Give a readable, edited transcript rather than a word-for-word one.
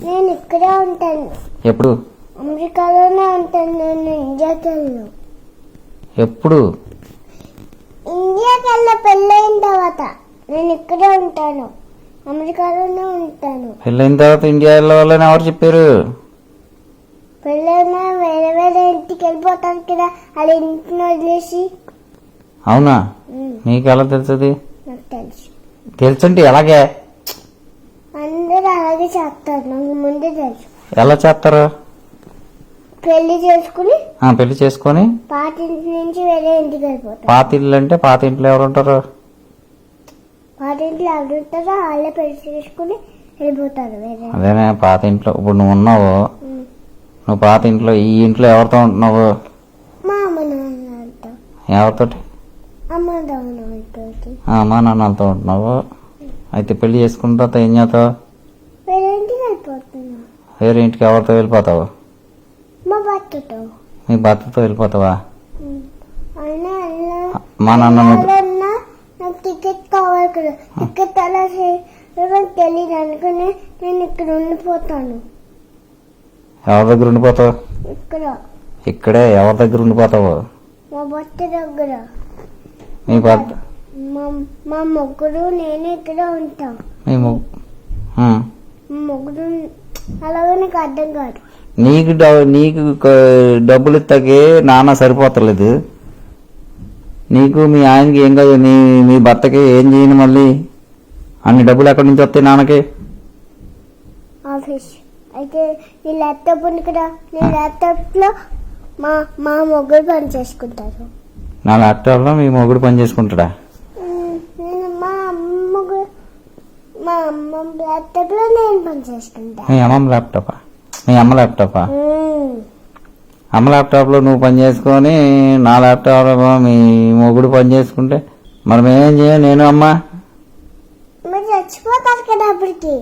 నేను ఇక్కడే ఉంటాను. ఎప్పుడు? అమెరికాలోనే ఉంటాను. నేను ఇండియాకి వెళ్ళను. ఎప్పుడు? ఇండియాకి వెళ్ళ పెళ్ళైన తర్వాత నేను ఇక్కడే ఉంటాను. అమెరికాలోనే ఉంటాను. పెళ్ళైన తర్వాత ఇండియా వెళ్ళవాలని ఎవరు చెప్పారు? పెళ్ళైనా వేరే వేరే ఇంటికి వెళ్ళిపోతాను కదా, అలా ఇంటిని వదిలేసి. అవునా? నీకు ఎలా తెలుస్తుంది? నాకు తెలుసు. తెలుసంటే ఎలాగే? అందరూ అలాగే చేస్తారు, నాకు ముందే తెలుసు. ఎలా చేస్తారు? పెళ్లి చేసుకుని పెళ్లి చేసుకొని పాత ఇంటి నుంచి వేరే ఇంటికి వెళ్ళిపోతారు. పాత ఇల్లు అంటే పాత ఇంట్లో ఎవరు ఉంటారు? పాత ఇంట్లో ఎవరు ఉంటారో వాళ్ళే పెళ్లి చేసుకుని వెళ్ళిపోతారు వేరే. అదేనే పాత ఇంట్లో. ఇప్పుడు నువ్వు ఉన్నావు, నువ్వు పాత ఇంట్లో ఈ ఇంట్లో ఎవరితో ఉంటున్నావు? మా అమ్మ నాన్నతో. ఎవరితోటి? అమ్మ నాన్నతో. అమ్మా నాన్నలతో ఉంటున్నావు. అయితే పెళ్లి చేసుకున్న తర్వాత ఏం చేస్తావు? వేరే ఇంటికి వెళ్ళిపోతున్నా. వేరే ఇంటికి ఎవరితో వెళ్ళిపోతావు? మా భర్తతో. మీ భర్తతో వెళ్ళిపోతావా? అయినా మా నాన్న నాకు టికెట్ కావాలి కదా, టికెట్ అలా చేయడం తెలియదు అనుకుని నేను ఇక్కడ ఉండిపోతాను. ఎవరి దగ్గర ఉండిపోతావు? ఇక్కడ. ఇక్కడే ఎవరి దగ్గర ఉండిపోతావు? మా భర్త దగ్గర. మీ భర్త? మా ముగ్గురు నేను ఇక్కడ ఉంటాం. మీ ముగ్గురు అలాగే నాకు అర్థం కాదు. నీకు డబ్బులు ఇస్తాకే నాన్న సరిపోతలేదు. నీకు మీ ఆయనకి ఏం కాదు, మీ భర్తకి ఏం చేయను మళ్ళీ? అన్ని డబ్బులు ఎక్కడి నుంచి వస్తాయి నాన్నకి? ఆఫీస్. అయితే నీ ల్యాప్టాప్ ఉంది కదా, నీ ల్యాప్టాప్ లో మా ముగ్గురు పని చేసుకుంటారు. నా ల్యాప్టాప్ లో మీ మొగుడు పని చేసుకుంటాడా? మా అమ్మ ల్యాప్టాప్ లో నేను పని చేసుకుంటా. మీ అమ్మ ల్యాప్టాపా? మీ అమ్మ ల్యాప్టాపా? అమ్మ ల్యాప్టాప్ లో నువ్వు పని చేసుకొని నా ల్యాప్టాప్ లో మీ మొగుడు పని చేసుకుంటే మరి మేమేం చేయం? నేను అమ్మ మీరు చచ్చిపోతారు కదా అప్పటికి.